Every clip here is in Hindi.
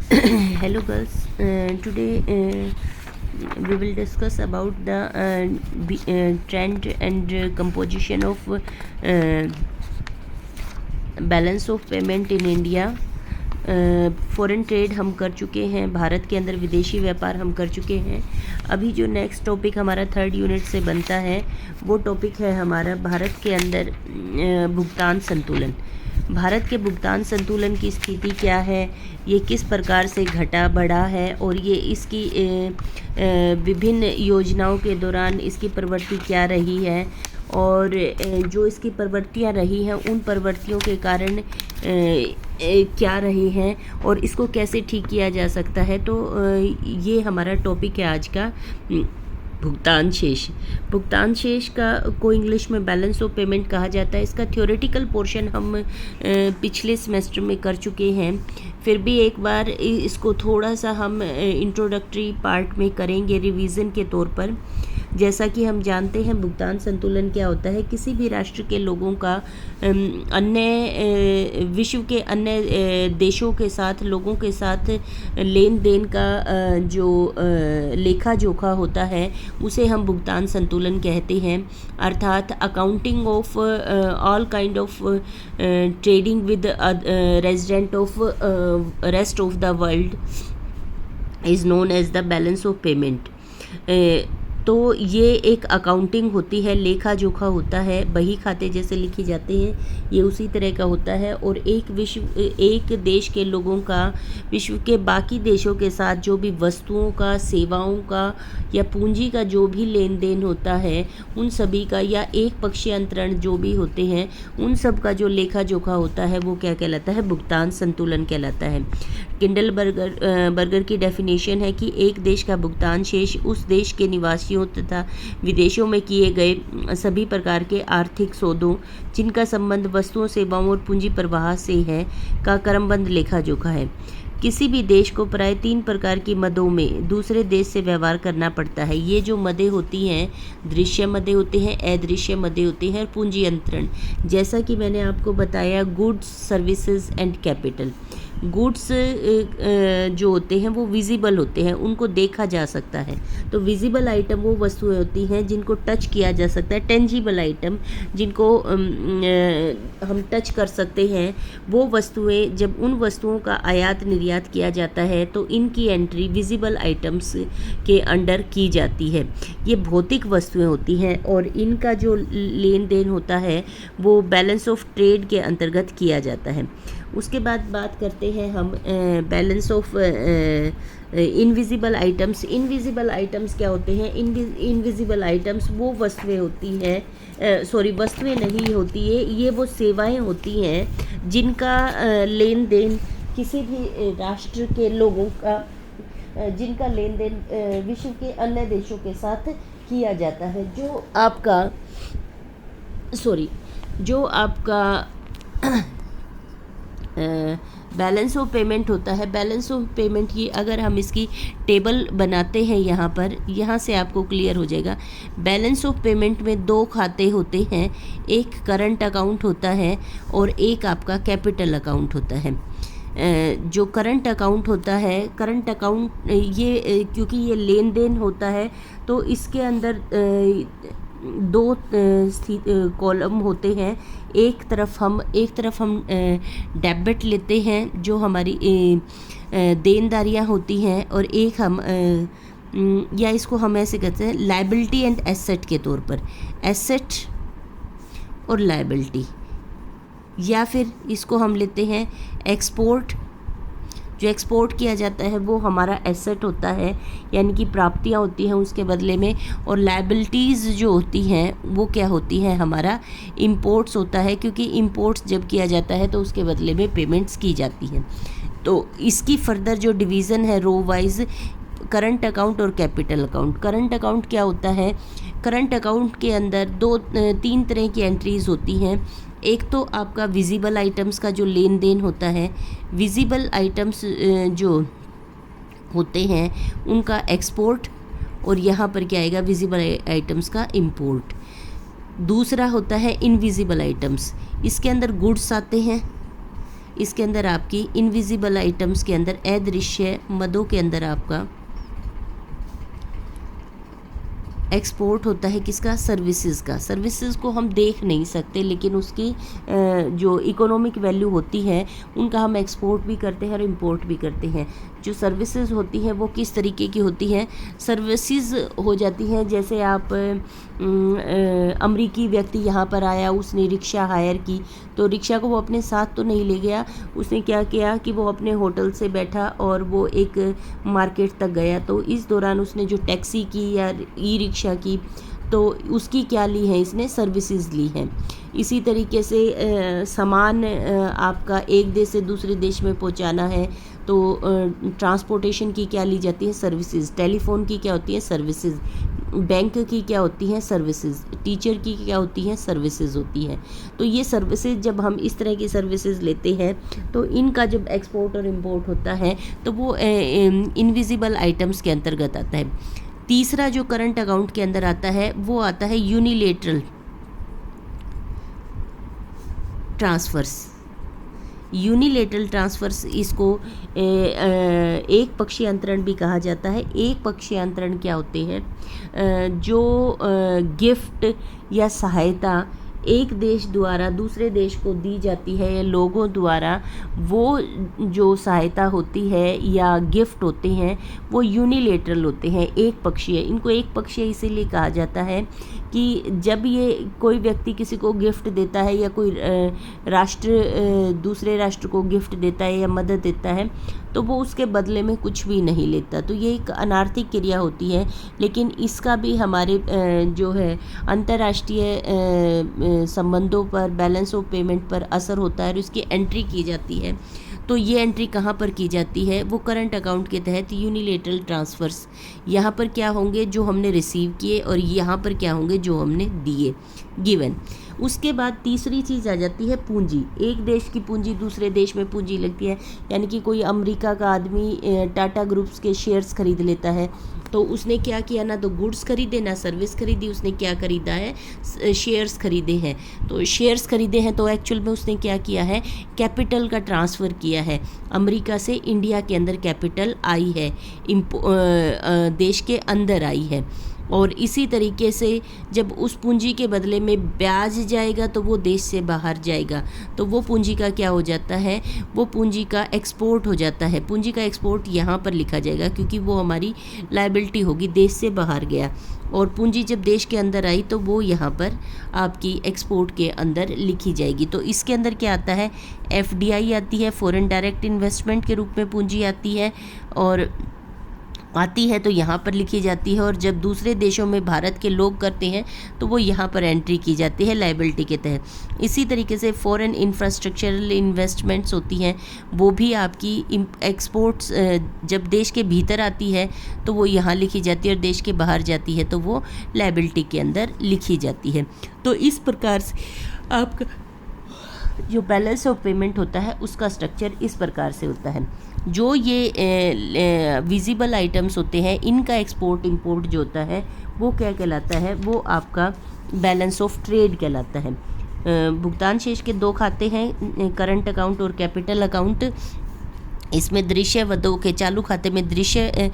Hello girls, today we will discuss about the trend and composition of balance of payment in India. Foreign trade हम कर चुके हैं, भारत के अंदर विदेशी व्यापार हम कर चुके हैं। अभी जो नेक्स्ट टॉपिक हमारा थर्ड यूनिट से बनता है वो टॉपिक है हमारा भारत के अंदर भुगतान संतुलन। भारत के भुगतान संतुलन की स्थिति क्या है, ये किस प्रकार से घटा बढ़ा है और ये इसकी विभिन्न योजनाओं के दौरान इसकी प्रवृत्ति क्या रही है और जो इसकी प्रवृत्तियाँ रही हैं उन प्रवृत्तियों के कारण क्या रही हैं और इसको कैसे ठीक किया जा सकता है। तो ये हमारा टॉपिक है आज का, भुगतान शेष। भुगतान शेष का को इंग्लिश में बैलेंस ऑफ पेमेंट कहा जाता है। इसका थ्योरेटिकल पोर्शन हम पिछले सेमेस्टर में कर चुके हैं, फिर भी एक बार इसको थोड़ा सा हम इंट्रोडक्टरी पार्ट में करेंगे रिवीजन के तौर पर। जैसा कि हम जानते हैं भुगतान संतुलन क्या होता है, किसी भी राष्ट्र के लोगों का अन्य विश्व के अन्य देशों के साथ, लोगों के साथ लेन देन का जो लेखा जोखा होता है उसे हम भुगतान संतुलन कहते हैं। अर्थात accounting of all kind of trading with resident of rest of the world is known as the balance of payment. तो ये एक अकाउंटिंग होती है, लेखा जोखा होता है, बही खाते जैसे लिखे जाते हैं, ये उसी तरह का होता है। और एक देश के लोगों का विश्व के बाकी देशों के साथ जो भी वस्तुओं का, सेवाओं का या पूंजी का जो भी लेन देन होता है उन सभी का, या एक पक्षीय अंतरण जो भी होते हैं उन सब का जो लेखा जोखा होता है वो क्या कहलाता है, भुगतान संतुलन कहलाता है। किंडल बर्गर की डेफिनेशन है कि एक देश का भुगतान शेष उस देश के निवासियों तथा विदेशों में किए गए सभी प्रकार के आर्थिक सौदों जिनका संबंध वस्तुओं, सेवाओं और पूंजी प्रवाह से है का क्रमबद्ध लेखा जोखा है। किसी भी देश को प्राय 3 प्रकार की मदों में दूसरे देश से व्यवहार करना पड़ता है। ये जो मदें होती हैं, दृश्य मदें होते हैं, अदृश्य मदें होती हैं और पूंजी अंतरण। जैसा कि मैंने आपको बताया, goods, services and capital. Goods जो होते हैं वो विजिबल होते हैं, उनको देखा जा सकता है। तो विजिबल आइटम वो वस्तुएं होती हैं जिनको टच किया जा सकता है। टेंजिबल आइटम जिनको हम टच कर सकते हैं, वो वस्तुएं, जब उन वस्तुओं का आयात निर्यात किया जाता है तो इनकी एंट्री विजिबल आइटम्स के अंडर की जाती है। ये भौतिक वस्तुएं होती हैं और इनका जो लेन देन होता है वो बैलेंस ऑफ ट्रेड के अंतर्गत किया जाता है। उसके बाद बात करते हैं हम balance of invisible items. Invisible items क्या होते हैं? इनविजिबल आइटम्स वो वस्तुएं होती हैं, वस्तुएं नहीं होती है, ये वो सेवाएं होती हैं जिनका लेन देन किसी भी राष्ट्र के लोगों का, जिनका लेन देन विश्व के अन्य देशों के साथ किया जाता है। जो आपका बैलेंस ऑफ पेमेंट होता है। बैलेंस ऑफ पेमेंट की अगर हम इसकी टेबल बनाते हैं यहाँ से आपको क्लियर हो जाएगा। बैलेंस ऑफ पेमेंट में 2 खाते होते हैं, एक करंट अकाउंट होता है और एक आपका कैपिटल अकाउंट होता है। जो करंट अकाउंट होता है, करंट अकाउंट ये क्योंकि ये लेन देन होता है तो इसके अंदर 2 कॉलम होते हैं। एक तरफ हम डेबिट लेते हैं जो हमारी देनदारियां होती हैं, और एक हम या इसको हम ऐसे कहते हैं लायबिलिटी एंड एसेट के तौर पर, एसेट और लायबिलिटी। या फिर इसको हम लेते हैं एक्सपोर्ट। जो एक्सपोर्ट किया जाता है वो हमारा एसेट होता है, यानी कि प्राप्तियां होती हैं उसके बदले में। और लायबिलिटीज़ जो होती हैं वो क्या होती हैं, हमारा इंपोर्ट्स होता है, क्योंकि इंपोर्ट्स जब किया जाता है तो उसके बदले में पेमेंट्स की जाती हैं। तो इसकी फर्दर जो डिवीज़न है रो वाइज, करंट अकाउंट और कैपिटल अकाउंट। करंट अकाउंट क्या होता है? करंट अकाउंट के अंदर 3 तरह की एंट्रीज़ होती हैं। एक तो आपका विजिबल आइटम्स का जो लेन देन होता है, विजिबल आइटम्स जो होते हैं उनका एक्सपोर्ट, और यहाँ पर क्या आएगा, विजिबल आइटम्स का इंपोर्ट। दूसरा होता है इनविजिबल आइटम्स, इसके अंदर गुड्स आते हैं, इसके अंदर आपकी इनविजिबल आइटम्स के अंदर अदृश्य मदों के अंदर आपका एक्सपोर्ट होता है किसका, सर्विसेज का। सर्विसेज को हम देख नहीं सकते, लेकिन उसकी जो इकोनॉमिक वैल्यू होती है उनका हम एक्सपोर्ट भी करते हैं और इंपोर्ट भी करते हैं। जो सर्विसेज होती हैं वो किस तरीके की होती हैं, सर्विसेज हो जाती हैं जैसे आप अमरीकी व्यक्ति यहाँ पर आया, उसने रिक्शा हायर की, तो रिक्शा को वो अपने साथ तो नहीं ले गया, उसने क्या किया कि वो अपने होटल से बैठा और वो एक मार्केट तक गया, तो इस दौरान उसने जो टैक्सी की या ई रिक्शा की, तो उसकी क्या ली है, इसने सर्विसेज ली हैं। इसी तरीके से सामान आपका एक देश से दूसरे देश में पहुंचाना है, तो ट्रांसपोर्टेशन की क्या ली जाती है, सर्विसेज। टेलीफोन की क्या होती है, सर्विसेज। बैंक की क्या होती हैं, सर्विसेज। टीचर की क्या होती हैं, सर्विसेज होती हैं। तो ये सर्विसेज जब हम इस तरह की सर्विसेज लेते हैं तो इनका जब एक्सपोर्ट और इंपोर्ट होता है तो वो इनविजिबल आइटम्स के अंतर्गत आता है। तीसरा जो करंट अकाउंट के अंदर आता है वो आता है यूनिलेटरल ट्रांसफर्स। यूनिलेटरल ट्रांसफर्स इसको एक पक्षीय अंतरण भी कहा जाता है। एक पक्षीय अंतरण क्या होते हैं, जो गिफ्ट या सहायता एक देश द्वारा दूसरे देश को दी जाती है या लोगों द्वारा, वो जो सहायता होती है या गिफ्ट होते हैं वो यूनिलेटरल होते हैं, एक पक्षीय। इनको एक पक्षीय इसीलिए कहा जाता है कि जब ये कोई व्यक्ति किसी को गिफ्ट देता है या कोई राष्ट्र दूसरे राष्ट्र को गिफ्ट देता है या मदद देता है तो वो उसके बदले में कुछ भी नहीं लेता, तो ये एक अनार्थिक क्रिया होती है। लेकिन इसका भी हमारे जो है अंतर्राष्ट्रीय संबंधों पर, बैलेंस ऑफ पेमेंट पर असर होता है और इसकी एंट्री की जाती है। तो ये एंट्री कहाँ पर की जाती है, वो करंट अकाउंट के तहत यूनिलेटरल ट्रांसफ़र्स। यहाँ पर क्या होंगे, जो हमने रिसीव किए, और यहाँ पर क्या होंगे, जो हमने दिए, गिवन। उसके बाद तीसरी चीज़ आ जाती है पूंजी। एक देश की पूंजी दूसरे देश में पूंजी लगती है, यानी कि कोई अमेरिका का आदमी टाटा ग्रुप्स के शेयर्स खरीद लेता है, तो उसने क्या किया, ना तो गुड्स खरीदे ना सर्विस खरीदी, उसने क्या खरीदा है, शेयर्स खरीदे हैं। तो शेयर्स खरीदे हैं तो एक्चुअल में उसने क्या किया है, कैपिटल का ट्रांसफ़र किया है। अमेरिका से इंडिया के अंदर कैपिटल आई है, देश के अंदर आई है। और इसी तरीके से जब उस पूंजी के बदले में ब्याज जाएगा तो वो देश से बाहर जाएगा, तो वो पूंजी का क्या हो जाता है, वो पूंजी का एक्सपोर्ट हो जाता है। पूंजी का एक्सपोर्ट यहाँ पर लिखा जाएगा क्योंकि वो हमारी लायबिलिटी होगी, देश से बाहर गया। और पूंजी जब देश के अंदर आई तो वो यहाँ पर आपकी एक्सपोर्ट के अंदर लिखी जाएगी। तो इसके अंदर क्या आता है, FDI आती है, फॉरेन डायरेक्ट इन्वेस्टमेंट के रूप में पूंजी आती है, और आती है तो यहाँ पर लिखी जाती है। और जब दूसरे देशों में भारत के लोग करते हैं तो वो यहाँ पर एंट्री की जाती है लायबिलिटी के तहत। इसी तरीके से फॉरेन इंफ्रास्ट्रक्चरल इन्वेस्टमेंट्स होती हैं, वो भी आपकी एक्सपोर्ट्स जब देश के भीतर आती है तो वो यहाँ लिखी जाती है, और देश के बाहर जाती है तो वो लायबिलिटी के अंदर लिखी जाती है। तो इस प्रकार से आपका जो बैलेंस ऑफ पेमेंट होता है उसका स्ट्रक्चर इस प्रकार से होता है। जो ये विजिबल आइटम्स होते हैं, इनका एक्सपोर्ट इंपोर्ट जो होता है वो क्या कहलाता है, वो आपका बैलेंस ऑफ ट्रेड कहलाता है। भुगतान शेष के दो खाते हैं, करंट अकाउंट और कैपिटल अकाउंट। इसमें दृश्य वस्तुओं के चालू खाते में दृश्य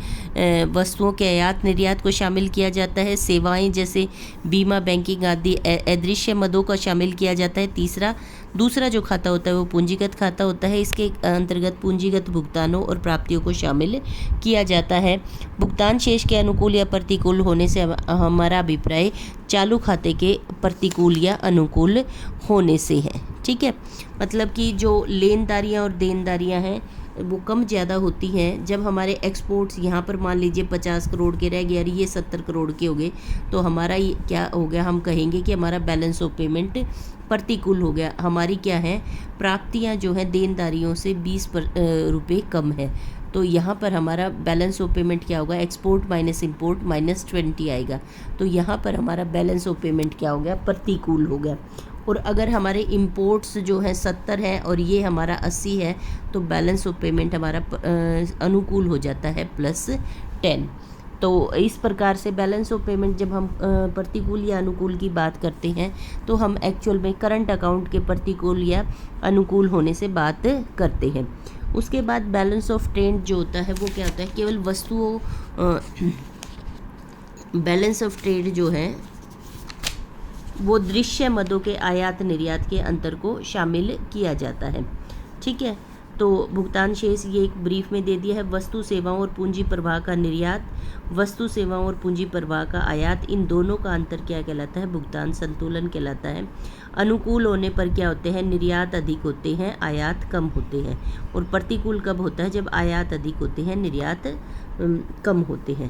वस्तुओं के आयात निर्यात को शामिल किया जाता है। सेवाएं जैसे बीमा, बैंकिंग आदि अदृश्य मदों का शामिल किया जाता है। दूसरा जो खाता होता है वो पूंजीगत खाता होता है। इसके अंतर्गत पूंजीगत भुगतानों और प्राप्तियों को शामिल किया जाता है। भुगतान शेष के अनुकूल या प्रतिकूल होने से हमारा अभिप्राय चालू खाते के प्रतिकूल या अनुकूल होने से है। ठीक है, मतलब कि जो लेनदारियाँ और देनदारियाँ हैं वो कम ज़्यादा होती हैं। जब हमारे एक्सपोर्ट्स यहाँ पर मान लीजिए 50 करोड़ के रह गए और ये 70 करोड़ के हो गए, तो हमारा ये क्या हो गया, हम कहेंगे कि हमारा बैलेंस ऑफ पेमेंट प्रतिकूल हो गया। हमारी क्या है, प्राप्तियाँ जो हैं देनदारियों से 20 रुपये कम है। तो यहाँ पर हमारा बैलेंस ऑफ पेमेंट क्या होगा, एक्सपोर्ट माइनस इंपोर्ट -20 आएगा। तो यहाँ पर हमारा बैलेंस ऑफ पेमेंट क्या हो गया, प्रतिकूल हो गया। और अगर हमारे इंपोर्ट्स जो हैं 70 है और ये हमारा 80 है, तो बैलेंस ऑफ पेमेंट हमारा अनुकूल हो जाता है +10। तो इस प्रकार से बैलेंस ऑफ पेमेंट जब हम प्रतिकूल या अनुकूल की बात करते हैं तो हम एक्चुअल में करंट अकाउंट के प्रतिकूल या अनुकूल होने से बात करते हैं। उसके बाद बैलेंस ऑफ ट्रेड जो होता है वो क्या होता है, केवल वस्तुओं बैलेंस ऑफ ट्रेड जो है वो दृश्य मदों के आयात निर्यात के अंतर को शामिल किया जाता है। ठीक है, तो भुगतान शेष ये एक ब्रीफ में दे दिया है। वस्तु सेवाओं और पूंजी प्रवाह का निर्यात, वस्तु सेवाओं और पूंजी प्रवाह का आयात, इन दोनों का अंतर क्या कहलाता है, भुगतान संतुलन कहलाता है। अनुकूल होने पर क्या होते हैं, निर्यात अधिक होते हैं, आयात कम होते हैं। और प्रतिकूल कब होता है, जब आयात अधिक होते हैं, निर्यात कम होते हैं।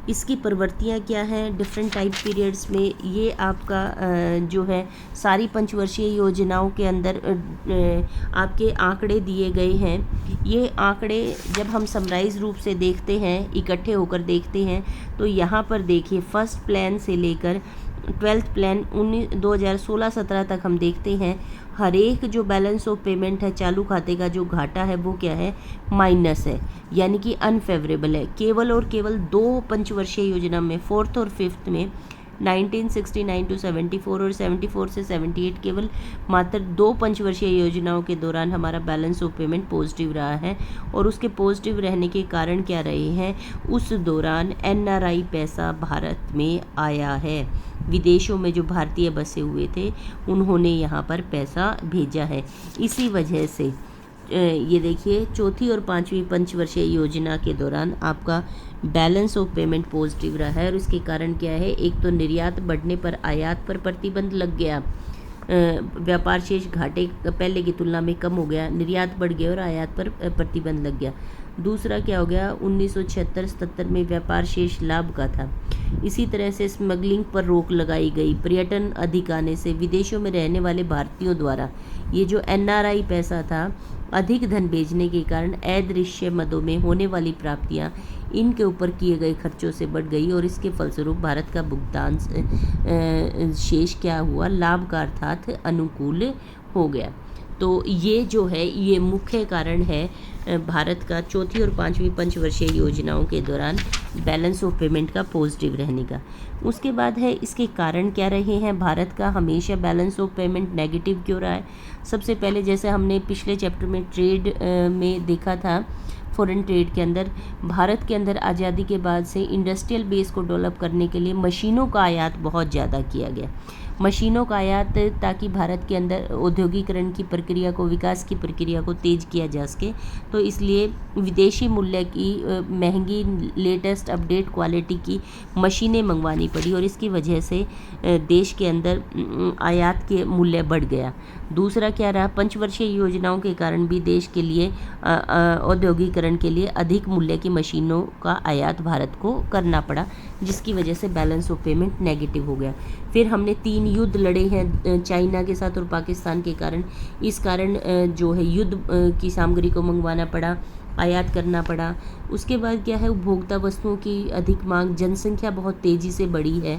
इसकी प्रवृत्तियाँ क्या हैं डिफरेंट टाइप पीरियड्स में, ये आपका जो है सारी पंचवर्षीय योजनाओं के अंदर आपके आंकड़े दिए गए हैं। ये आंकड़े जब हम समराइज रूप से देखते हैं, इकट्ठे होकर देखते हैं, तो यहाँ पर देखिए फर्स्ट प्लान से लेकर 12th प्लान 2016-17 तक हम देखते हैं, हर एक जो बैलेंस ऑफ पेमेंट है, चालू खाते का जो घाटा है वो क्या है, माइनस है, यानी कि अनफेवरेबल है। केवल और केवल 2 पंचवर्षीय योजना में, 4th और 5th में 1969 to 74 और 74 से 78, केवल मात्र 2 पंचवर्षीय योजनाओं के दौरान हमारा बैलेंस ऑफ पेमेंट पॉजिटिव रहा है। और उसके पॉजिटिव रहने के कारण क्या रहे हैं, उस दौरान NRI पैसा भारत में आया है। विदेशों में जो भारतीय बसे हुए थे उन्होंने यहाँ पर पैसा भेजा है। इसी वजह से ये देखिए चौथी और 5वीं पंचवर्षीय योजना के दौरान आपका बैलेंस ऑफ पेमेंट पॉजिटिव रहा है। और इसके कारण क्या है, एक तो निर्यात बढ़ने पर आयात पर प्रतिबंध लग गया, व्यापार शेष घाटे पहले की तुलना में कम हो गया, निर्यात बढ़ गया और आयात पर प्रतिबंध लग गया। दूसरा क्या हो गया, 1976-77 में व्यापार शेष लाभ का था। इसी तरह से स्मगलिंग पर रोक लगाई गई। पर्यटन अधिक आने से विदेशों में रहने वाले भारतीयों द्वारा ये जो NRI पैसा था, अधिक धन भेजने के कारण अदृश्य मदों में होने वाली प्राप्तियां इनके ऊपर किए गए खर्चों से बढ़ गई और इसके फलस्वरूप भारत का भुगतान शेष क्या हुआ, लाभ का अर्थात अनुकूल हो गया। तो ये जो है ये मुख्य कारण है भारत का चौथी और 5वीं पंचवर्षीय योजनाओं के दौरान बैलेंस ऑफ पेमेंट का पॉजिटिव रहने का। उसके बाद है इसके कारण क्या रहे हैं, भारत का हमेशा बैलेंस ऑफ पेमेंट नेगेटिव क्यों रहा है। सबसे पहले जैसे हमने पिछले चैप्टर में ट्रेड में देखा था, फॉरेन ट्रेड के अंदर भारत के अंदर आज़ादी के बाद से इंडस्ट्रियल बेस को डेवलप करने के लिए मशीनों का आयात बहुत ज़्यादा किया गया। मशीनों का आयात ताकि भारत के अंदर औद्योगिकरण की प्रक्रिया को, विकास की प्रक्रिया को तेज़ किया जा सके, तो इसलिए विदेशी मूल्य की महंगी लेटेस्ट अपडेट क्वालिटी की मशीनें मंगवानी पड़ी और इसकी वजह से देश के अंदर आयात के मूल्य बढ़ गया। दूसरा क्या रहा, पंचवर्षीय योजनाओं के कारण भी देश के लिए औद्योगिकरण के लिए अधिक मूल्य की मशीनों का आयात भारत को करना पड़ा, जिसकी वजह से बैलेंस ऑफ पेमेंट नेगेटिव हो गया। फिर हमने 3 युद्ध लड़े हैं चाइना के साथ और पाकिस्तान के कारण। इस कारण जो है युद्ध की सामग्री को मंगवाना पड़ा, आयात करना पड़ा। उसके बाद क्या है, उपभोक्ता वस्तुओं की अधिक मांग, जनसंख्या बहुत तेज़ी से बढ़ी है,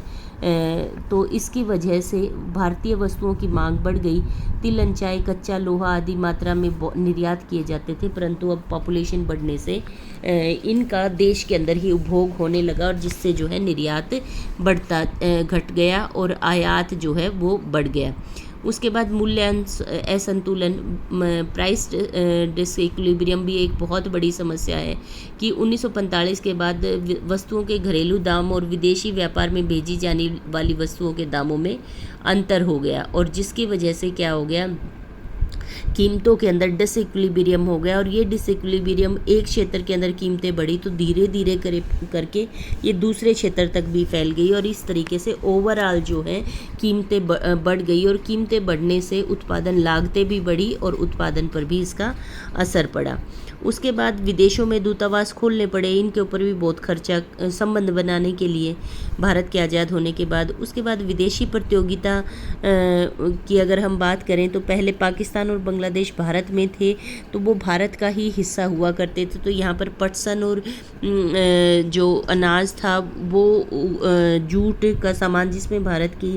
तो इसकी वजह से भारतीय वस्तुओं की मांग बढ़ गई। तिल, चाय, कच्चा लोहा आदि मात्रा में निर्यात किए जाते थे, परंतु अब पॉपुलेशन बढ़ने से इनका देश के अंदर ही उपभोग होने लगा और जिससे जो है निर्यात घट गया और आयात जो है वो बढ़ गया। उसके बाद मूल्य असंतुलन, प्राइस डिसइक्विलिब्रियम भी एक बहुत बड़ी समस्या है कि 1945 के बाद वस्तुओं के घरेलू दाम और विदेशी व्यापार में भेजी जाने वाली वस्तुओं के दामों में अंतर हो गया और जिसकी वजह से क्या हो गया, कीमतों के अंदर डिसइक्विलिब्रियम हो गया। और ये डिसइक्विलिब्रियम एक क्षेत्र के अंदर कीमतें बढ़ी तो धीरे धीरे करके ये दूसरे क्षेत्र तक भी फैल गई और इस तरीके से ओवरऑल जो है कीमतें बढ़ गई और कीमतें बढ़ने से उत्पादन लागतें भी बढ़ी और उत्पादन पर भी इसका असर पड़ा। उसके बाद विदेशों में दूतावास खोलने पड़े, इनके ऊपर भी बहुत खर्चा संबंध बनाने के लिए भारत के आज़ाद होने के बाद। उसके बाद विदेशी प्रतियोगिता की अगर हम बात करें तो पहले पाकिस्तान और बांग्लादेश बांग्लादेश भारत में थे तो वो भारत का ही हिस्सा हुआ करते थे। तो यहाँ पर पटसन और जो अनाज था वो जूट का सामान जिसमें भारत की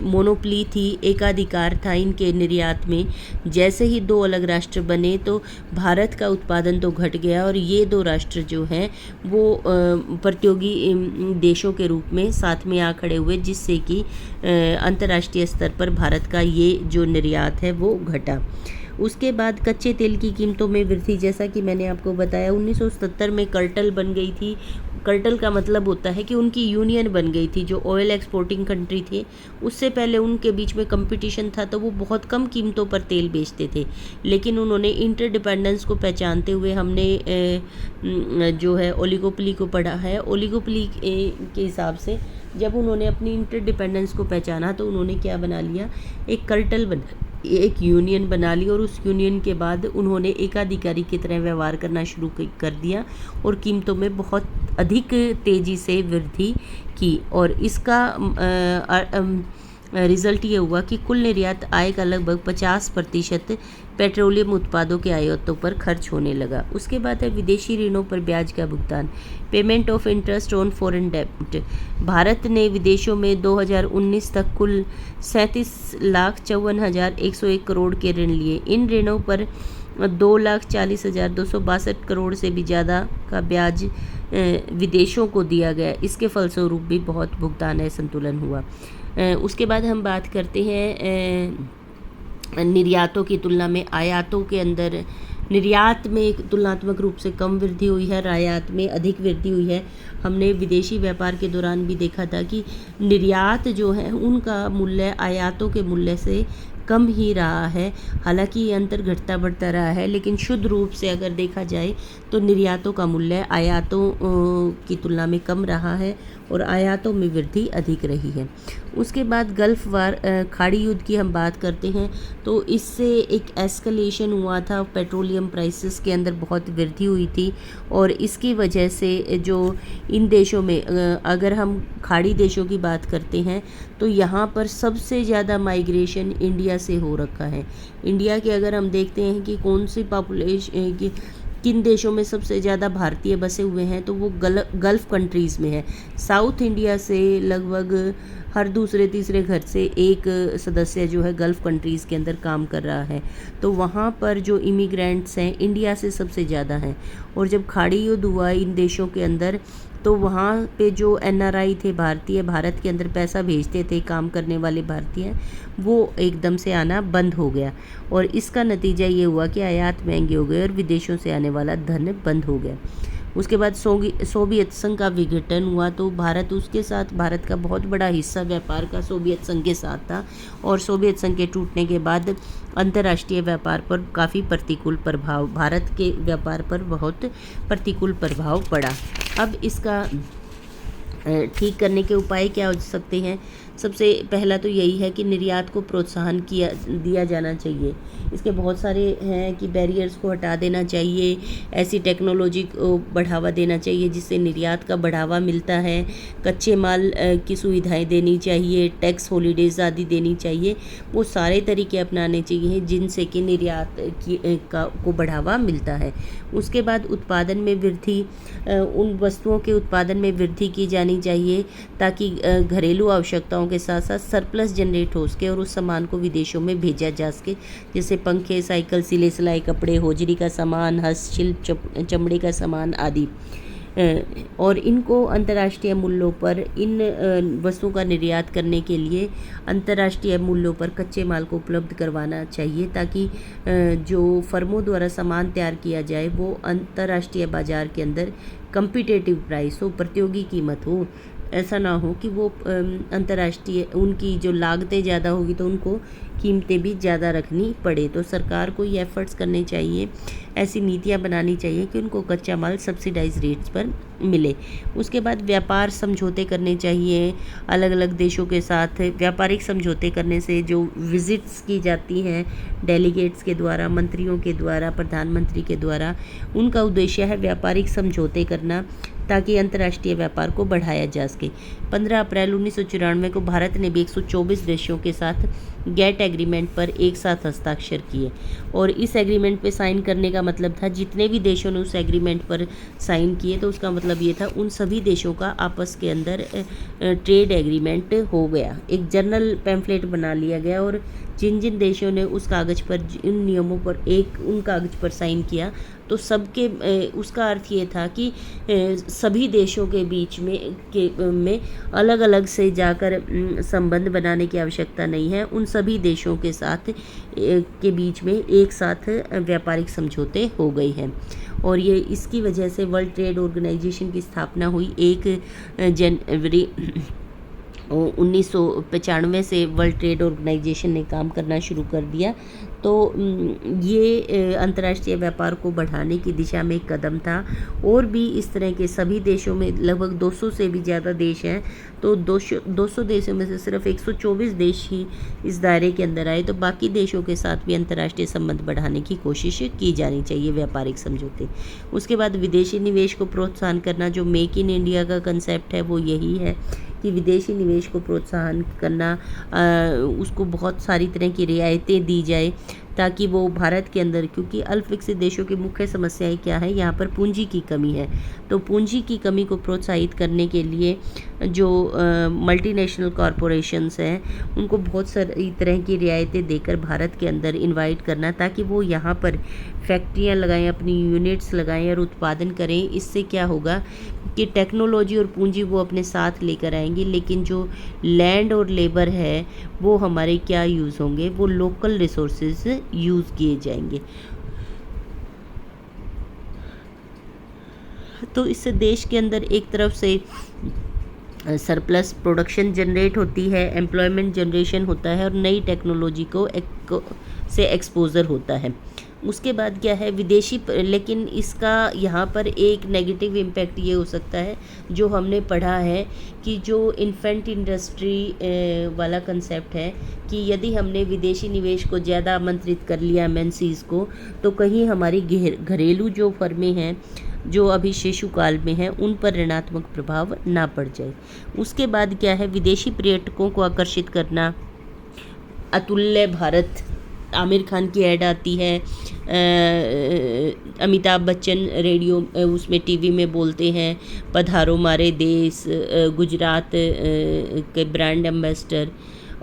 मोनोपली थी, एकाधिकार था इनके निर्यात में। जैसे ही दो अलग राष्ट्र बने तो भारत का उत्पादन तो घट गया और ये दो राष्ट्र जो हैं वो प्रतियोगी देशों के रूप में साथ में आ खड़े हुए, जिससे कि अंतर्राष्ट्रीय स्तर पर भारत का ये जो निर्यात है वो घटा। उसके बाद कच्चे तेल की कीमतों में वृद्धि, जैसा कि मैंने आपको बताया 1977 में कार्टेल बन गई थी। कार्टेल का मतलब होता है कि उनकी यूनियन बन गई थी। जो ऑयल एक्सपोर्टिंग कंट्री थे उससे पहले उनके बीच में कंपटीशन था तो वो बहुत कम कीमतों पर तेल बेचते थे, लेकिन उन्होंने इंटरडिपेंडेंस को पहचानते हुए हमने जो है ओलिगोपोली को पढ़ा है। ओलिगोपोली के हिसाब से जब उन्होंने अपनी इंटरडिपेंडेंस को पहचाना तो उन्होंने क्या बना लिया, एक कार्टेल एक यूनियन बना ली और उस यूनियन के बाद उन्होंने एकाधिकारी की तरह व्यवहार करना शुरू कर दिया और कीमतों में बहुत अधिक तेज़ी से वृद्धि की। और इसका रिज़ल्ट ये हुआ कि कुल निर्यात आय का लगभग 50% पेट्रोलियम उत्पादों के आयातों पर खर्च होने लगा। उसके बाद है विदेशी ऋणों पर ब्याज का भुगतान, payment of interest on foreign डेब्ट। भारत ने विदेशों में 2019 तक कुल 37,54,101 करोड़ के ऋण लिए। इन ऋणों पर 2,40,262 करोड़ से भी ज़्यादा का ब्याज विदेशों को दिया गया। इसके फलस्वरूप भी बहुत भुगतान है संतुलन हुआ। उसके बाद हम बात करते हैं निर्यातों की तुलना में आयातों के अंदर। निर्यात में एक तुलनात्मक रूप से कम वृद्धि हुई है, आयात में अधिक वृद्धि हुई है। हमने विदेशी व्यापार के दौरान भी देखा था कि निर्यात जो है उनका मूल्य आयातों के मूल्य से कम ही रहा है। हालांकि ये अंतर घटता बढ़ता रहा है, लेकिन शुद्ध रूप से अगर देखा जाए तो निर्यातों का मूल्य आयातों की तुलना में कम रहा है और आयातों में वृद्धि अधिक रही है। उसके बाद गल्फ वार खाड़ी युद्ध की हम बात करते हैं तो इससे एक एस्केलेशन हुआ था, पेट्रोलियम प्राइसेस के अंदर बहुत वृद्धि हुई थी और इसकी वजह से जो इन देशों में अगर हम खाड़ी देशों की बात करते हैं तो यहाँ पर सबसे ज़्यादा माइग्रेशन इंडिया से हो रखा है। इंडिया के अगर हम देखते हैं कि कौन सी पॉपुलेशन किन देशों में सबसे ज़्यादा भारतीय बसे हुए हैं तो वो गल्फ़ कंट्रीज़ में है। साउथ इंडिया से लगभग हर दूसरे तीसरे घर से एक सदस्य जो है गल्फ़ कंट्रीज़ के अंदर काम कर रहा है। तो वहाँ पर जो इमिग्रेंट्स हैं इंडिया से सबसे ज़्यादा हैं। और जब खाड़ी युद्ध हुआ इन देशों के अंदर तो वहाँ पे जो NRI थे, भारतीय भारत के अंदर पैसा भेजते थे काम करने वाले भारतीय, वो एकदम से आना बंद हो गया और इसका नतीजा ये हुआ कि आयात महंगे हो गए और विदेशों से आने वाला धन बंद हो गया। उसके बाद सोवियत संघ का विघटन हुआ तो भारत का बहुत बड़ा हिस्सा व्यापार का सोवियत संघ के साथ था और सोवियत संघ के टूटने के बाद अंतर्राष्ट्रीय व्यापार पर काफ़ी प्रतिकूल प्रभाव, भारत के व्यापार पर बहुत प्रतिकूल प्रभाव पड़ा। अब इसका ठीक करने के उपाय क्या हो सकते हैं? सबसे पहला तो यही है कि निर्यात को प्रोत्साहन दिया जाना चाहिए। इसके बहुत सारे हैं कि बैरियर्स को हटा देना चाहिए, ऐसी टेक्नोलॉजी को बढ़ावा देना चाहिए जिससे निर्यात का बढ़ावा मिलता है, कच्चे माल की सुविधाएं देनी चाहिए, टैक्स हॉलीडेज आदि देनी चाहिए। वो सारे तरीके अपनाने चाहिए जिनसे कि निर्यात को बढ़ावा मिलता है। उसके बाद उत्पादन में वृद्धि, उन वस्तुओं के उत्पादन में वृद्धि की जानी चाहिए ताकि घरेलू आवश्यकताओं के साथ साथ सरप्लस जनरेट हो सके और उस सामान को विदेशों में भेजा जा सके, जैसे पंखे, साइकिल, सिले सिलाई कपड़े, होजरी का सामान, हस्तशिल्प, चमड़े का सामान आदि। और इनको अंतर्राष्ट्रीय मूल्यों पर इन वस्तुओं का निर्यात करने के लिए अंतर्राष्ट्रीय मूल्यों पर कच्चे माल को उपलब्ध करवाना चाहिए ताकि जो फर्मों द्वारा सामान तैयार किया जाए वो अंतर्राष्ट्रीय बाज़ार के अंदर कम्पिटिटिव प्राइस हो, प्रतियोगी कीमत हो। ऐसा ना हो कि वो अंतर्राष्ट्रीय उनकी जो लागतें ज़्यादा होगी तो उनको कीमतें भी ज़्यादा रखनी पड़े। तो सरकार को ये एफ़र्ट्स करने चाहिए, ऐसी नीतियाँ बनानी चाहिए कि उनको कच्चा माल सब्सिडाइज रेट्स पर मिले। उसके बाद व्यापार समझौते करने चाहिए अलग अलग देशों के साथ। व्यापारिक समझौते करने से जो विज़िट्स की जाती हैं डेलीगेट्स के द्वारा, मंत्रियों के द्वारा, प्रधानमंत्री के द्वारा, उनका उद्देश्य है व्यापारिक समझौते करना ताकि अंतर्राष्ट्रीय व्यापार को बढ़ाया जा सके। 15 अप्रैल 1994 को भारत ने भी 124 देशों के साथ गेट एग्रीमेंट पर एक साथ हस्ताक्षर किए। और इस एग्रीमेंट पे साइन करने का मतलब था, जितने भी देशों ने उस एग्रीमेंट पर साइन किए तो उसका मतलब ये था उन सभी देशों का आपस के अंदर ट्रेड एग्रीमेंट हो गया। एक जर्नल पैम्फलेट बना लिया गया और जिन जिन देशों ने उस कागज़ पर, इन नियमों पर उन कागज़ पर साइन किया तो सबके उसका अर्थ ये था कि सभी देशों के बीच में अलग अलग से जाकर संबंध बनाने की आवश्यकता नहीं है। उन सभी देशों के साथ के बीच में एक साथ व्यापारिक समझौते हो गए हैं। और ये इसकी वजह से वर्ल्ड ट्रेड ऑर्गेनाइजेशन की स्थापना हुई 1 जनवरी 1995 से वर्ल्ड ट्रेड ऑर्गेनाइजेशन ने काम करना शुरू कर दिया। तो ये अंतर्राष्ट्रीय व्यापार को बढ़ाने की दिशा में एक कदम था। और भी इस तरह के सभी देशों में लगभग 200 से भी ज़्यादा देश हैं, तो 200 देशों में से सिर्फ 124 देश ही इस दायरे के अंदर आए। तो बाकी देशों के साथ भी अंतर्राष्ट्रीय संबंध बढ़ाने की कोशिश की जानी चाहिए, व्यापारिक समझौते। उसके बाद विदेशी निवेश को प्रोत्साहन करना, जो मेक इन इंडिया का कंसेप्ट है वो यही है कि विदेशी निवेश को प्रोत्साहन करना, उसको बहुत सारी तरह की रियायतें दी जाए ताकि वो भारत के अंदर, क्योंकि अल्प विकसित देशों की मुख्य समस्याएं क्या है, यहाँ पर पूंजी की कमी है। तो पूंजी की कमी को प्रोत्साहित करने के लिए जो मल्टीनेशनल कॉरपोरेशंस हैं उनको बहुत सारी तरह की रियायतें देकर भारत के अंदर इनवाइट करना ताकि वो यहाँ पर फैक्ट्रियाँ लगाएं, अपनी यूनिट्स लगाएं और उत्पादन करें। इससे क्या होगा कि टेक्नोलॉजी और पूंजी वो अपने साथ लेकर आएंगे, लेकिन जो लैंड और लेबर है वो हमारे क्या यूज़ होंगे, वो लोकल रिसोर्सेज यूज़ किए जाएंगे। तो इससे देश के अंदर एक तरफ से सरप्लस प्रोडक्शन जनरेट होती है, एम्प्लॉयमेंट जनरेशन होता है और नई टेक्नोलॉजी से एक्सपोज़र होता है। उसके बाद क्या है, विदेशी, लेकिन इसका यहाँ पर एक नेगेटिव इम्पैक्ट ये हो सकता है जो हमने पढ़ा है कि जो इन्फेंट इंडस्ट्री वाला कंसेप्ट है कि यदि हमने विदेशी निवेश को ज़्यादा आमंत्रित कर लिया एमएनसीज़ को, तो कहीं हमारी घरेलू जो फर्में हैं जो अभी शिशु काल में हैं उन पर ऋणात्मक प्रभाव ना पड़ जाए। उसके बाद क्या है, विदेशी पर्यटकों को आकर्षित करना, अतुल्य भारत, आमिर खान की ऐड आती है, अमिताभ बच्चन रेडियो उसमें टीवी में बोलते हैं पधारो मारे देश, गुजरात के ब्रांड एम्बेसडर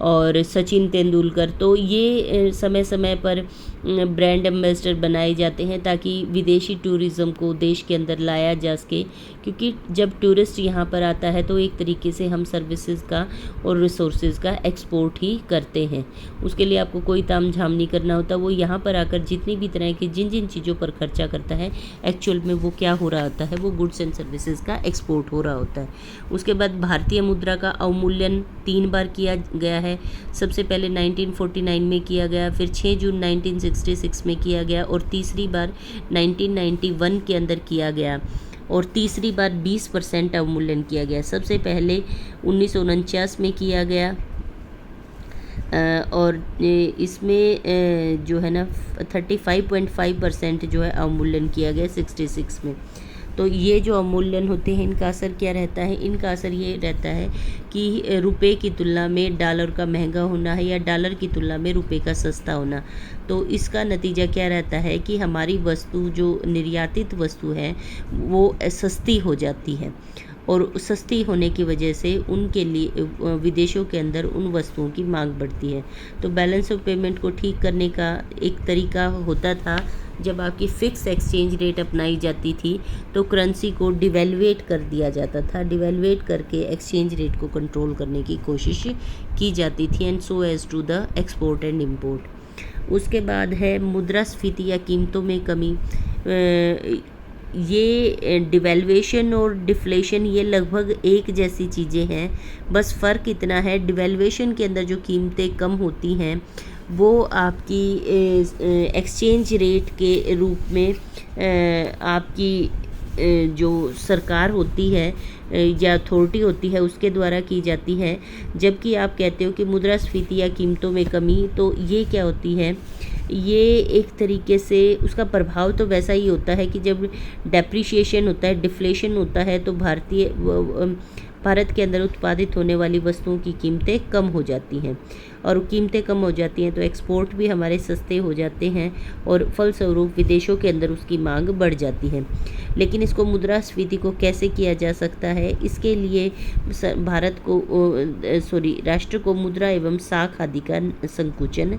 और सचिन तेंदुलकर। तो ये समय समय पर ब्रांड एम्बेसडर बनाए जाते हैं ताकि विदेशी टूरिज़्म को देश के अंदर लाया जा सके, क्योंकि जब टूरिस्ट यहाँ पर आता है तो एक तरीके से हम सर्विसेज का और रिसोर्सेज का एक्सपोर्ट ही करते हैं। उसके लिए आपको कोई तामझाम नहीं करना होता, वो यहाँ पर आकर जितनी भी तरह की जिन जिन चीज़ों पर खर्चा करता है एक्चुअल में वो क्या हो रहा होता है, वो गुड्स एंड सर्विसेज का एक्सपोर्ट हो रहा होता है। उसके बाद भारतीय मुद्रा का अवमूल्यन 3 बार किया गया है। सबसे पहले 1949 में किया गया, फिर 6 जून 1966 में किया गया और तीसरी बार 1991 के अंदर किया गया और तीसरी बार 20% अवमूल्यन किया गया। सबसे पहले 1949 में किया गया और इसमें जो है ना 35.5% जो है अवमूल्यन किया गया 66 में। तो ये जो अवमूल्यन होते हैं इनका असर क्या रहता है, इनका असर ये रहता है कि रुपए की तुलना में डॉलर का महंगा होना है या डॉलर की तुलना में रुपए का सस्ता होना। तो इसका नतीजा क्या रहता है कि हमारी वस्तु, जो निर्यातित वस्तु है, वो सस्ती हो जाती है और सस्ती होने की वजह से उनके लिए विदेशों के अंदर उन वस्तुओं की मांग बढ़ती है। तो बैलेंस ऑफ पेमेंट को ठीक करने का एक तरीका होता था, जब आपकी फ़िक्स एक्सचेंज रेट अपनाई जाती थी तो करेंसी को डिवेल्युएट कर दिया जाता था। डिवेल्युएट करके एक्सचेंज रेट को कंट्रोल करने की कोशिश की जाती थी, and so as to the export and import. उसके बाद है मुद्रास्फीति या कीमतों में कमी। ये डिवेल्युएशन और डिफ्लेशन ये लगभग एक जैसी चीज़ें हैं, बस फ़र्क इतना है डिवेल्युएशन के अंदर जो कीमतें कम होती हैं वो आपकी एक्सचेंज रेट के रूप में आपकी जो सरकार होती है या अथॉरिटी होती है उसके द्वारा की जाती है। जबकि आप कहते हो कि मुद्रास्फीति या कीमतों में कमी, तो ये क्या होती है, ये एक तरीके से उसका प्रभाव तो वैसा ही होता है कि जब डेप्रिशिएशन होता है, डिफ्लेशन होता है, तो भारत के अंदर उत्पादित होने वाली वस्तुओं की कीमतें कम हो जाती हैं, और कीमतें कम हो जाती हैं तो एक्सपोर्ट भी हमारे सस्ते हो जाते हैं और फलस्वरूप विदेशों के अंदर उसकी मांग बढ़ जाती है। लेकिन इसको मुद्रास्फीति को कैसे किया जा सकता है, इसके लिए भारत को राष्ट्र को मुद्रा एवं साख आदि का संकुचन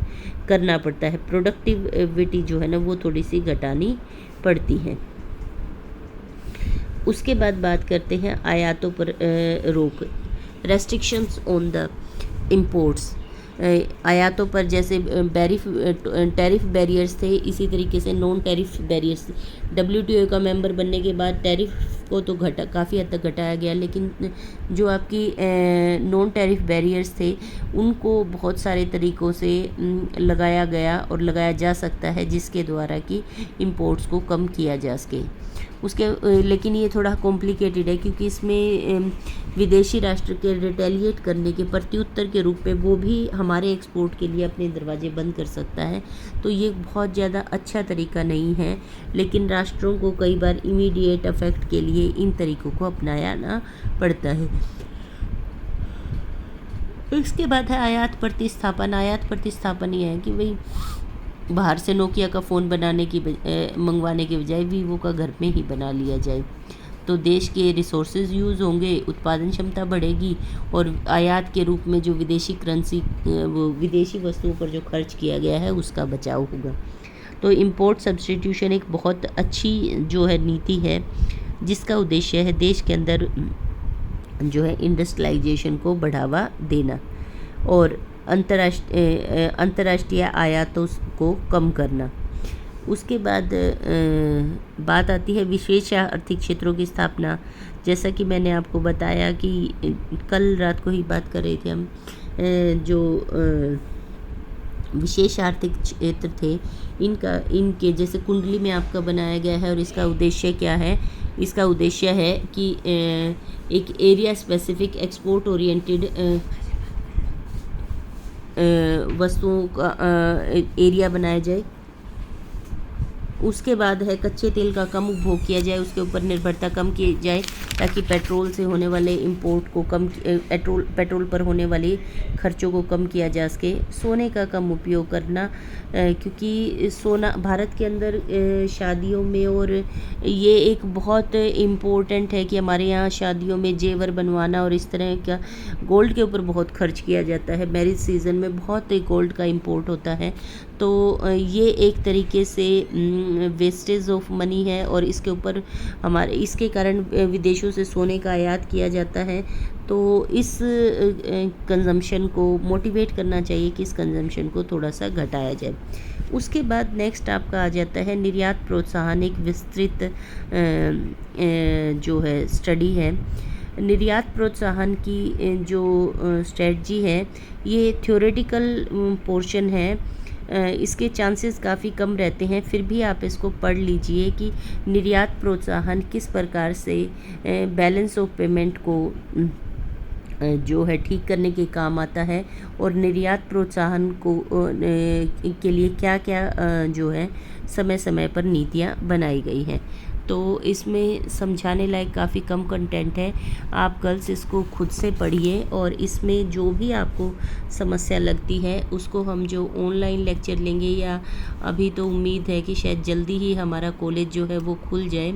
करना पड़ता है। प्रोडक्टिविटी जो है ना वो थोड़ी सी घटानी पड़ती है। उसके बाद बात करते हैं आयातों पर रोक, रेस्ट्रिक्शंस ऑन द इम्पोर्ट्स। आयातों पर जैसे टैरिफ बैरियर्स थे, इसी तरीके से नॉन टैरिफ बैरियर्स। WTO का मेंबर बनने के बाद टैरिफ को तो काफ़ी हद तक घटाया गया, लेकिन जो आपकी नॉन टैरिफ बैरियर्स थे उनको बहुत सारे तरीक़ों से लगाया गया और लगाया जा सकता है, जिसके द्वारा कि इम्पोर्ट्स को कम किया जा सके। लेकिन ये थोड़ा कॉम्प्लिकेटेड है, क्योंकि इसमें विदेशी राष्ट्र के रिटेलिएट करने के प्रत्युत्तर के रूप में वो भी हमारे एक्सपोर्ट के लिए अपने दरवाजे बंद कर सकता है। तो ये बहुत ज़्यादा अच्छा तरीका नहीं है, लेकिन राष्ट्रों को कई बार इमीडिएट इफेक्ट के लिए इन तरीक़ों को अपनाना पड़ता है। इसके बाद है आयात प्रतिस्थापन। आयात प्रतिस्थापन ये है कि भाई बाहर से नोकिया का फ़ोन मंगवाने के बजाय वीवो का घर में ही बना लिया जाए, तो देश के रिसोर्सेज यूज़ होंगे, उत्पादन क्षमता बढ़ेगी और आयात के रूप में जो विदेशी करेंसी वो विदेशी वस्तुओं पर जो खर्च किया गया है उसका बचाव होगा। तो इंपोर्ट सब्स्टिट्यूशन एक बहुत अच्छी जो है नीति है, जिसका उद्देश्य है देश के अंदर जो है इंडस्ट्रियलाइजेशन को बढ़ावा देना और अंतर्राष्ट्रीय आयातों को कम करना। उसके बाद बात आती है विशेष आर्थिक क्षेत्रों की स्थापना। जैसा कि मैंने आपको बताया कि कल रात को ही बात कर रहे थे हम, जो विशेष आर्थिक क्षेत्र थे इनके जैसे कुंडली में आपका बनाया गया है, और इसका उद्देश्य क्या है? इसका उद्देश्य है कि एक एरिया स्पेसिफिक एक्सपोर्ट ओरिएंटेड वस्तुओं का एरिया बनाया जाए। उसके बाद है कच्चे तेल का कम उपभोग किया जाए, उसके ऊपर निर्भरता कम की जाए, ताकि पेट्रोल से होने वाले इंपोर्ट को पेट्रोल पर होने वाले खर्चों को कम किया जा सके। सोने का कम उपयोग करना, क्योंकि सोना भारत के अंदर शादियों में, और ये एक बहुत इम्पोर्टेंट है कि हमारे यहाँ शादियों में जेवर बनवाना और इस तरह का गोल्ड के ऊपर बहुत खर्च किया जाता है। मैरिज सीज़न में बहुत गोल्ड का इंपोर्ट होता है, तो ये एक तरीके से वेस्टेज ऑफ मनी है, और इसके ऊपर इसके कारण विदेशों से सोने का आयात किया जाता है। तो इस कंजम्पशन को मोटिवेट करना चाहिए कि इस कंजम्पशन को थोड़ा सा घटाया जाए। उसके बाद नेक्स्ट आपका आ जाता है निर्यात प्रोत्साहन। एक विस्तृत जो है स्टडी है। निर्यात प्रोत्साहन की जो स्ट्रेटजी है, ये थ्योरेटिकल पोर्शन है, इसके चांसेस काफ़ी कम रहते हैं, फिर भी आप इसको पढ़ लीजिए कि निर्यात प्रोत्साहन किस प्रकार से बैलेंस ऑफ पेमेंट को जो है ठीक करने के काम आता है, और निर्यात प्रोत्साहन को के लिए क्या क्या जो है समय समय पर नीतियाँ बनाई गई हैं। तो इसमें समझाने लायक काफ़ी कम कंटेंट है। आप गर्ल्स इसको खुद से पढ़िए, और इसमें जो भी आपको समस्या लगती है उसको हम जो ऑनलाइन लेक्चर लेंगे, या अभी तो उम्मीद है कि शायद जल्दी ही हमारा कॉलेज जो है वो खुल जाए,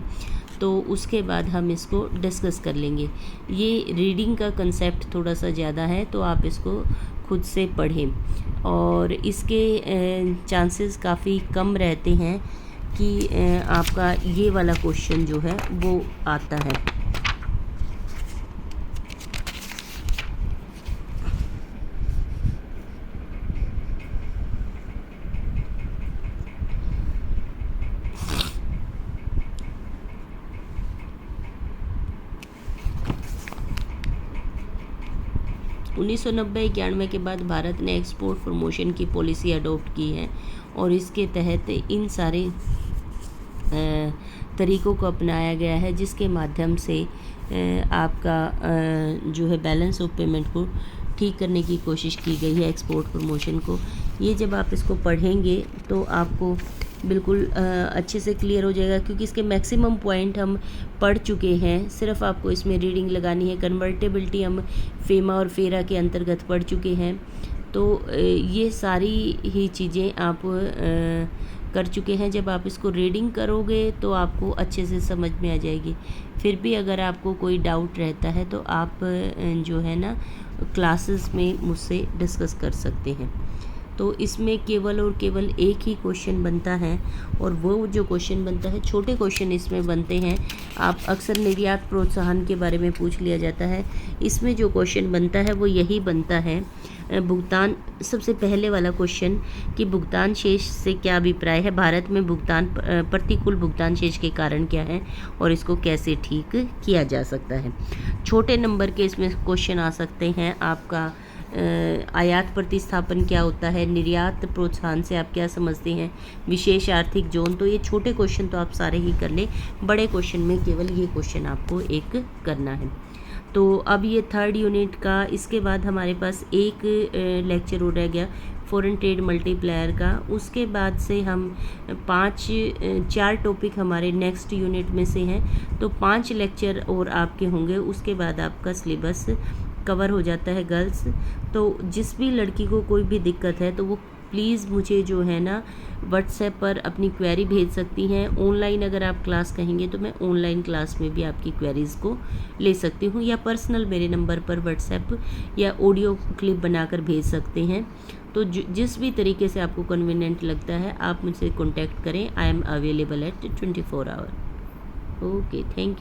तो उसके बाद हम इसको डिस्कस कर लेंगे। ये रीडिंग का कंसेप्ट थोड़ा सा ज़्यादा है, तो आप इसको खुद से पढ़ें, और इसके चांसेस काफ़ी कम रहते हैं कि आपका ये वाला क्वेश्चन जो है वो आता है। 1990-91 के बाद भारत ने एक्सपोर्ट प्रमोशन की पॉलिसी अडॉप्ट की है, और इसके तहत इन सारे तरीक़ों को अपनाया गया है, जिसके माध्यम से आपका जो है बैलेंस ऑफ पेमेंट को ठीक करने की कोशिश की गई है, एक्सपोर्ट प्रमोशन को। ये जब आप इसको पढ़ेंगे तो आपको बिल्कुल अच्छे से क्लियर हो जाएगा, क्योंकि इसके मैक्सिमम पॉइंट हम पढ़ चुके हैं। सिर्फ आपको इसमें रीडिंग लगानी है। कन्वर्टेबिलिटी हम फेमा और फेरा के अंतर्गत पढ़ चुके हैं। तो ये सारी ही चीज़ें आप कर चुके हैं। जब आप इसको रीडिंग करोगे तो आपको अच्छे से समझ में आ जाएगी। फिर भी अगर आपको कोई डाउट रहता है तो आप जो है ना क्लासेस में मुझसे डिस्कस कर सकते हैं। तो इसमें केवल और केवल एक ही क्वेश्चन बनता है, और वो जो क्वेश्चन बनता है, छोटे क्वेश्चन इसमें बनते हैं। आप अक्सर निर्यात प्रोत्साहन के बारे में पूछ लिया जाता है। इसमें जो क्वेश्चन बनता है वो यही बनता है। भुगतान, सबसे पहले वाला क्वेश्चन कि भुगतान शेष से क्या अभिप्राय है, भारत में भुगतान प्रतिकूल भुगतान शेष के कारण क्या है और इसको कैसे ठीक किया जा सकता है। छोटे नंबर के इसमें क्वेश्चन आ सकते हैं। आपका आयात प्रतिस्थापन क्या होता है, निर्यात प्रोत्साहन से आप क्या समझते हैं, विशेष आर्थिक जोन। तो ये छोटे क्वेश्चन तो आप सारे ही कर लें। बड़े क्वेश्चन में केवल ये क्वेश्चन आपको एक करना है। तो अब ये थर्ड यूनिट का, इसके बाद हमारे पास एक लेक्चर हो रह गया फॉरेन ट्रेड मल्टीप्लायर का। उसके बाद से हम 4 टॉपिक हमारे नेक्स्ट यूनिट में से हैं। तो 5 लेक्चर और आपके होंगे। उसके बाद आपका सिलेबस कवर हो जाता है गर्ल्स। तो जिस भी लड़की को कोई भी दिक्कत है तो वो प्लीज़ मुझे जो है ना व्हाट्सएप पर अपनी क्वेरी भेज सकती हैं। ऑनलाइन अगर आप क्लास कहेंगे तो मैं ऑनलाइन क्लास में भी आपकी क्वेरीज़ को ले सकती हूँ, या पर्सनल मेरे नंबर पर व्हाट्सएप या ऑडियो क्लिप बनाकर भेज सकते हैं। तो जिस भी तरीके से आपको कन्वीनियंट लगता है आप मुझसे कॉन्टैक्ट करें। I am available at 24 hour. Okay, thank you.